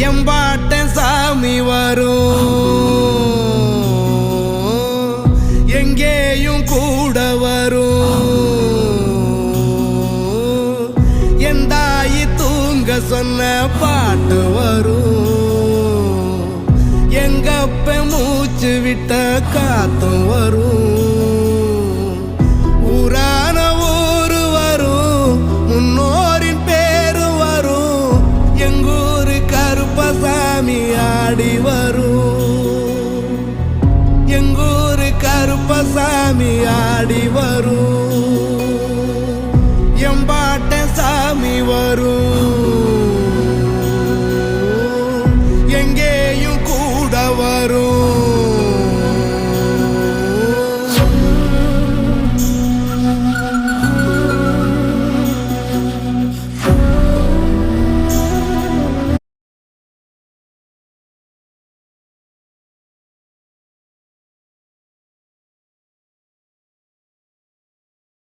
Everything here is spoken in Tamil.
எம்பாட்ட சாமி வரும், எங்கேயும் கூட வரும். என் தாயி தூங்க சொன்ன பாட்டு வரும், எங்கப்ப மூச்சு விட்ட காத்தும் வரும். ஊரான ஊரு வரும், முன்னோரின் பேரு வரும். எங்கூரு கருப்பசாமி ஆடி வரும், எங்கூரு கருப்பசாமி ஆடி வரும். எம்பாட்ட சாமி வரும்.